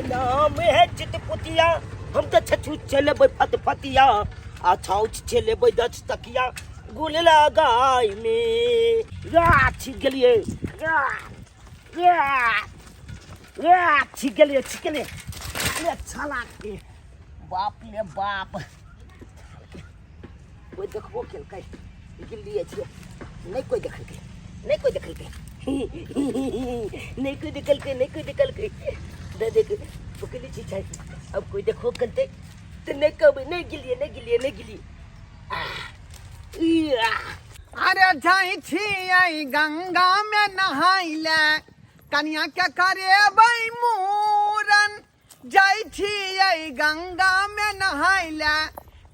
नाम है चितपुतिया हम तो छछु चले फत फतिया छाउछ चले 10 तकिया गुल लगाई में छिक गेलिए छिक गेलिए छला के बाप रे बाप कोई देखबो केलकै लेकिन लिए छिए नहीं कोई देखलकै नहीं कोई देखलकै दे देख पकड़ी छी छै अब कोई देखो करते तो नहीं कभी नहीं गिलिए अरे जाई छी आई गंगा में नहाइले कन्या के करे बई मूरन जाई छी आई गंगा में नहाइले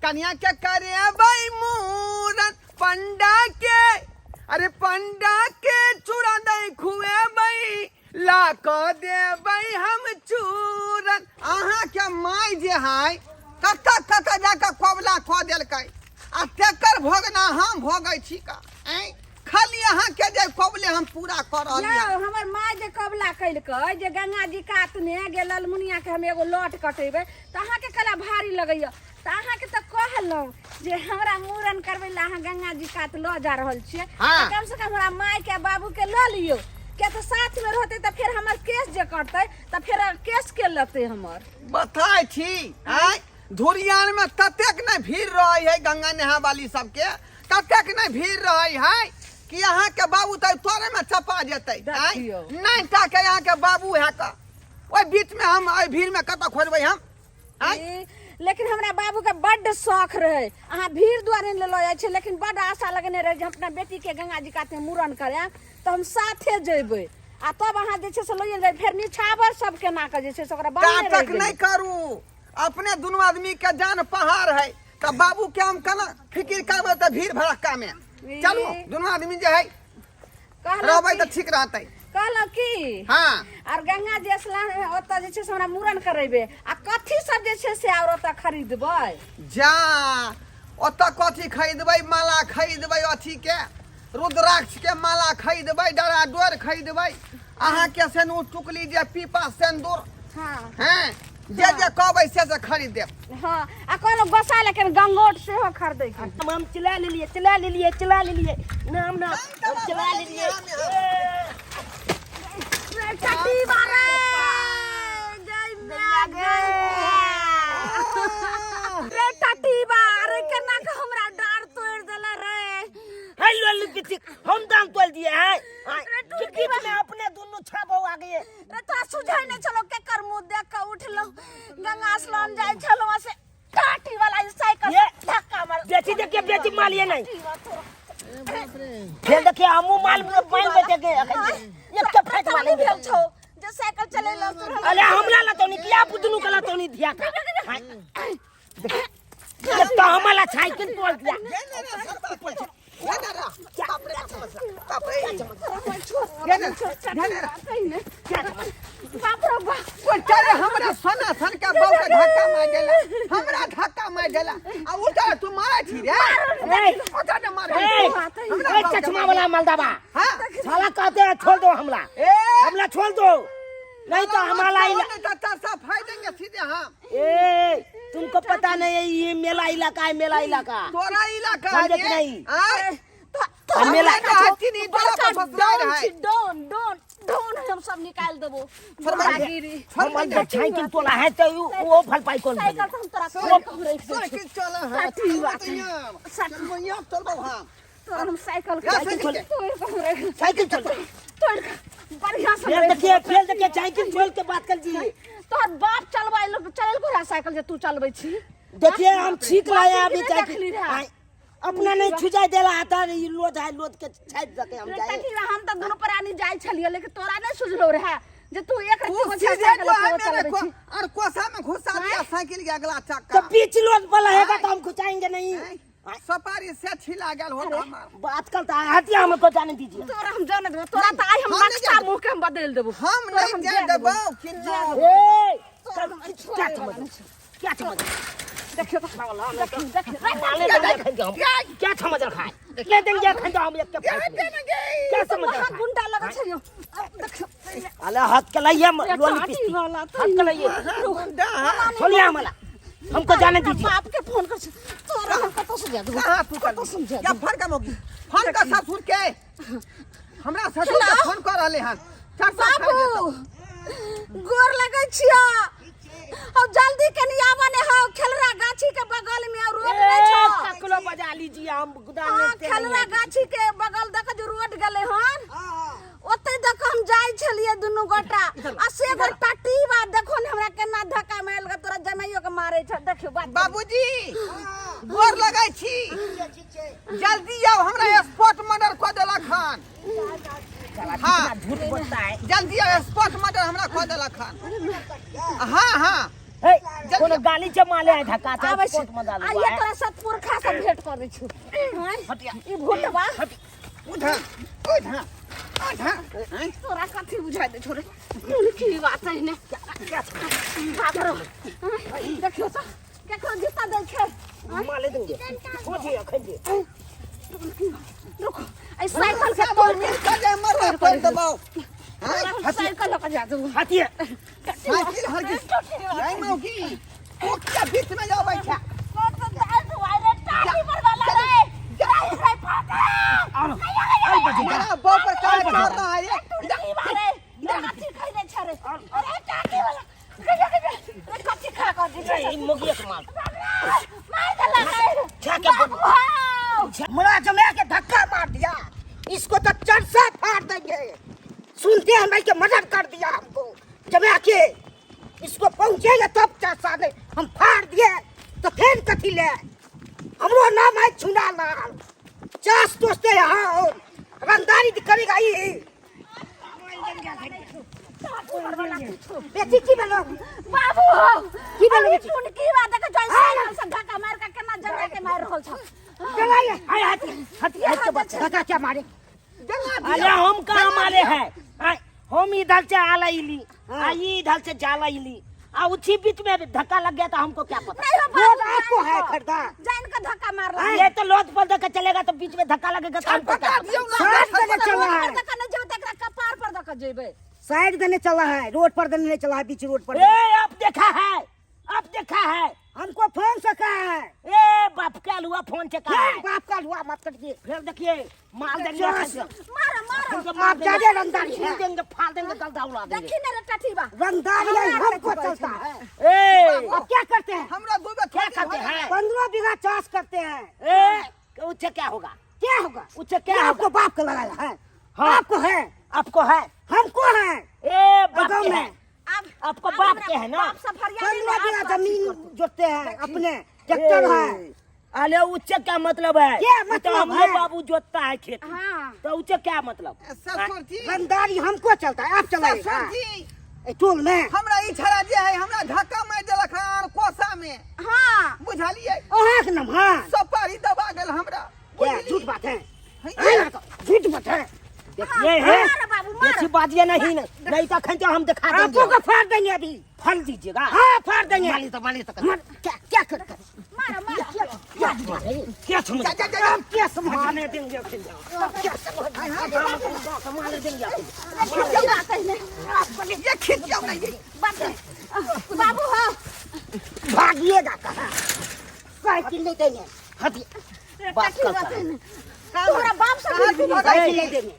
कन्या के करे बई मूरन पंडा के अरे पंडा के चूड़ा दई खुए बई ला को दे बई हम चूरन अहाँ के माई जे है कत जाके कोबला खो देलकै आ तेकर भोगना हम भोगै छी का खाली अहाँ के जे कोबले हम पूरा कर रहलिए हमर माय जे कोबला कइलकै जे गंगा जी कातने गेल मुनिया के हम एगो लॉट कटेबे त अहाँ के कला भारी लगैया त अहाँ के त कहलौ जे हमरा मूरन करबै ला अहाँ गंगा जी कात ल जा रहल छियै कम से कम हमरा माय के बाबू के ल लियो के तो साथ में रहते त फिर हमर केस जे करते त फिर केस के लेते हमर बताई छी धुरियान में ततेक नहीं भीड़ रही है गंगा नहा वाली सबके ततेक नहीं भीड़ रही है कि यहाँ के बाबू तो तोरे में चपा जेते नहीं ताके यहाँ के बाबू है का ओई बीच में हम भीड़ में कत खोजबै हम लेकिन हमरा बाबू के बड़ शौक रहे अहाँ भीड़ द्वारे ले लो जाय छै लेकिन बड़ आशा लगने रहे जे अपना बेटी के गंगा जी काते मूरन करे तो हम साथे जेबै आ तब अहाँ जे छै से लइए जाय फेर निछावर सब के ना के जे छै से ओकरा बांधने तक नहीं करू अपने दोनों आदमी के जान पहाड़ है त बाबू के हम कना फिकिर करबै त भीड़ भड़क्का में चलू दोनों आदमी जे है रहबै त ठीक रहतै कहलो की हां और गंगा जी स्नान ओत जे छै से हमरा मूरन करेबे आ कथी सब जे छै से और ओत खरीदबै जा ओत कथी खरीदबै माला खरीदबै अथी के रुद्राक्ष के माला खरीदबै डरा डोर खरीदबै अहाँ के सेनु टुकली जे पीपा सिंदूर हां हैं जे कहबै से खरीद देब हां आ कोनो गोसा लेकिन गंगोट से हो खरीदै छै हम चला लेलिए नाम ना हम चला लेलिए चटी मारे जय मैया रे टटी बारे केना के हमरा डार तोड़ देला रे हेलो लिपि हम दाम तोड़ दिए हैं बीच में अपने दोनों छाबो आ गए रे तो सुझाई नहीं चलो के कर मुंह देख के उठलो गंगा स्नान जाय छलो से टाटी वाला साइकिल धक्का मार बेटी मालिए नहीं फिर देखिए हमू माल माल बेचे के एक के फेंक माले भेल छौ जे साइकिल चले लो अरे हमला ला तो नहीं किया पुतनु कला तो नहीं दिया ये तो हमला साइकिल तोड़ दिया हमरा सोना सन के बहु के धक्का मार देला हमरा धक्का मार देला आ उठा तू मारै छी रे उठा न मार ए चश्मा वाला मलदाबा हां साला कहते हैं छोड़ दो हमला छोड़ दो नहीं तो हमारा सफाई देंगे सीधे हम तुमको पता नहीं है ये मेला इलाका है मेला इलाका तोरा इलाका समझे कि नहीं मेला नहीं डोन हम सब निकाल देबो हम साइकिल तोला है तो वो फल पाई कौन साइकिल हम तोरा साइकिल चला है चल हम तोरा हम साइकिल चल तोड़ बढ़िया से फेल देखिए साइकिल छोड़ के बात कर जी तोहर बाप चलबाइल चलल को साइकिल जे तू चलबै छी देखिए हम ठीक लाया अभी साइकिल अपना नहीं छुजाई देला आता ई लोड के छाप सके हम जाए हम त दोनों प्राणी जाय छलिए लेकिन तोरा नहीं सुझलो रहे जे तू एक रत्ती को साइकिल चलबै छी और कोसा में घुसा दिया साइकिल के अगला चक्का तो बीच लोड पर रहेगा तो हम खुचाएंगे नहीं सपारी से छिला गेल हो हमार बात करता है हटिया हमें को जाने दीजिए तोरा हम जाने देबो तोरा त आई हम नक्शा मुंह के हम बदल देबो हम नहीं दे देबो कि ए क्या समझ देखियो तो देखियो माले देंगे खन हम क्या समझ रखा है ले देंगे खन हम एक के क्या समझ रखा है गुंडा लगा छै यो देखियो अले हाथ के लाइए लोली पिस्ती वाला हाथ के लाइए छोड़िए हमला हमको जाने दीजिए बाप के फोन कर तोरा हम कतो से जा दू कहां तू कर समझा क्या फर का मोगी फोन का ससुर के हमरा ससुर के फोन कर रहले हन बाबू गोर लगै छिया अब जल्दी कनी आवा ने हो खेलरा गाछी के बगल में रोड नहीं छ ककलो बजा लीजिए हम गुदान में खेलरा गाछी के बगल देख जो रोड गेले हन ओते देख हम जाय छलिए दुनु गोटा आ से गो टाटी बा देखो ने हमरा केना धक्का मारल के तोरा जमाइयो के मारे छ देखियो बात बाबूजी गोर लगै छी जल्दी आओ हमरा स्पॉट मर्डर क देलक हन हां झूठ बोलता है जल्दी आओ स्पॉट मर्डर हमरा क देलक हन हां हां कोनो गाली से माले है धक्का से आबै कोट में डाल आइए तोरा सतपुर खा से भेंट कर छु हटिया ई भोटवा उठा उठा उठा तोरा कथी बुझाइ दे छोरे की बात है ने बाप रे देखियो त केकरो जूता दै छै माले देंगे सोचिए खंजे रुको ऐ साइकिल के तोड़ के कजे मर कर दबाओ साइकिल लगा जा तू हटिए साइकिल हर के जाई मौकी ओ क्या बीच में जाओ बैठा कौन सा दाल तू आरे टाटी पर वाला रे जाई रे फाटा आई बजे मेरा बाप पर का चल रहा है ये टूटी मारे कथी खाइ दे छरे अरे टाटी वाला कथी खा कर दे ये मुगिया के माल मार दला क्या क्या बोल मुड़ा जमे के धक्का मार दिया इसको तो चरसा फाड़ देंगे सुनते हैं भाई के मदद कर दिया हमको जमे के इसको पहुंचेगा तब चरसा दे हम फाड़ दिए तो फिर कथी ले हमरो नाम है छुना लाल चास दोस्ते यहाँ रंगदारी करेगा ये बेटी की बोलो बाबू की बोलो बेटी तू की बात है जल साइकिल से धक्का मार के केना जगह के मार रहल छ चलाइए हाय हटिए के बच्चे धक्का क्या मारे अरे हम कहाँ मारे हैं हम इधर से आला इली इधर से जाला इली उसी बीच में धक्का लग गया तो हमको क्या पता नहीं हो बाबू आपको है खरीदा जान का धक्का मार रहा ये तो लोट पर धक्का चलेगा तो बीच में धक्का लगेगा तो हमको क्या पता साइड देने चला है धक्का न जेबे तकरा कपार पर धक्का जेबे साइड देने चला है रोड पर देने नहीं चला है बीच रोड पर अब देखा है हमको फोन से कहा है ए बाप का हुआ फोन से कहा है बाप का हुआ मत करिए फिर देखिए माल देंगे मारो आप ज्यादा रंगदारी है देंगे फाड़ देंगे गलदा उड़ा देंगे देखी ना रे टठीबा रंगदारी हमको चलता है ए अब क्या करते हैं हमरा दो बे क्या करते हैं 15 बीघा चाष करते हैं ए उससे क्या होगा उससे क्या आपको बाप का लगाया है आपको है हमको है ए बगाव में आपको बाप के है ना 15 बीघा जमीन जोतते हैं अपने ट्रैक्टर है अरे उससे क्या मतलब है क्या मतलब है बाबू जोतता है खेत तो उससे क्या मतलब ससुर जी रंगदारी हमको चलता है आप चलाइए ससुर जी टोल में हमरा ई छड़ा जे है हमरा धक्का मार देलक हन कोसा में हां बुझलिए ओहे के नाम हां सपारी दबा गेल हमरा क्या झूठ बात है झूठ बात है देखिए है ऐसी बातियां नहीं तो खंचे हम दिखा देंगे आपको फाड़ देंगे अभी फल दीजिएगा हाँ फाड़ देंगे माली तो क्या करते क्या समझ क्या संभालने देंगे क्या संभालने देंगे ये खींच जाओ नहीं बाबू हो भागिएगा कहाँ साइकिल ले देंगे हटिए बात करता है तोरा बाप से साइकिल ले देंगे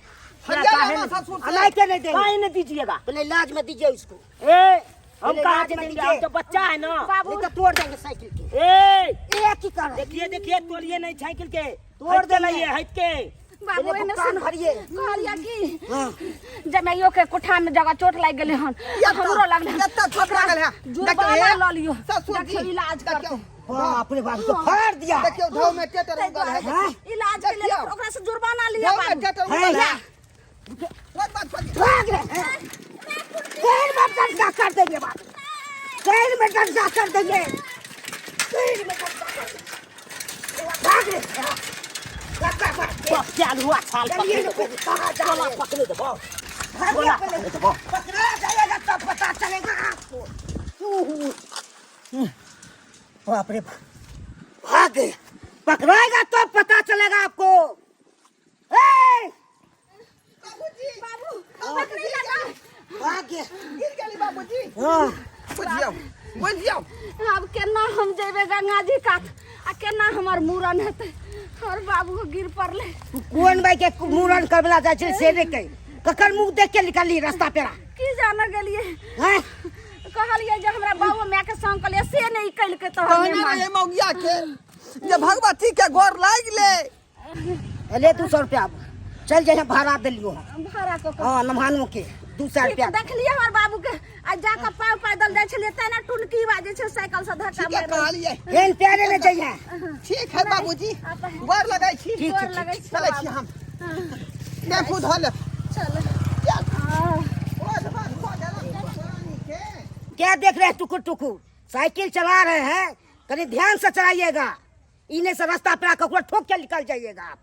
नहीं दीजिएगा पहले इलाज में दीजिए इसको हम कहा देंगे हम तो बच्चा है ना नहीं तो तोड़ देंगे साइकिल के एक ही कर देखिए तोड़िए नहीं साइकिल के तोड़ देना ये हट के बाबू ने भुगतान भरिए कहलिया की जमाइयो के कोठा में जगह चोट लाग गेले हन हमरो लागले एत्ता छोट लागल है जुर्माना ल लियो ससुर जी इलाज कर बाप रे बाप तो फाड़ दिया देखियो ढो में टेटर उगल है इलाज के लिए ओकरा से जुर्माना लिया ढो में टेटर उगल है भाग रहे हैं शहर में दंगा कर देंगे बात शहर में दंगा कर देंगे शहर में दंगा कर देंगे भाग रहे हैं क्या हुआ साल पकड़े दो पकड़ा जाएगा तब पता चलेगा आपको बाप रे बाप, भाग गए। पकड़ाएगा तो पता चलेगा आपको। ए! बाबू पकड़ी लगा। भाग गया। गिर गेली बाबूजी। हाँ, बुझियो अब केना हम जेबे गंगा जी कात आ केना हमार मूरन हेतै और बाबू गिर पड़ले। कुंवन भाई के मूरन करबला जाय छै से नहीं कही, ककर मुंह देख के निकली रास्ता पेरा। की जाने गेलिए हैं? कहलिए जे हमरा बाबू माय के संग कहलिए से नहीं कइल के तो कहने रहे मौगिया के जे भगवती के गोर लाग ले। ले 200 रुपया चल जाए भाड़ा दिलियो। भाड़ा को हाँ नमहानो के 200 रुपया। देखलिए हमर बाबू के आ जाके पाव पैदल जाय छलिए तना टुनकी बाजे छै साइकिल से धक्का ठीक है मार। कहलिए। ट्रेन प्यारे ले जाइए। ठीक है बाबूजी, गोर लगै छी। ठीक गोर है, लगै ठीक। छी चलै छी हम। टेम्पू धो ले। चल क्या देख रहे हैं टुकुर टुकुर? साइकिल चला रहे हैं, कहीं ध्यान से चलाइएगा। इन्हें से रास्ता पे आकर ठोक के निकल जाइएगा आप।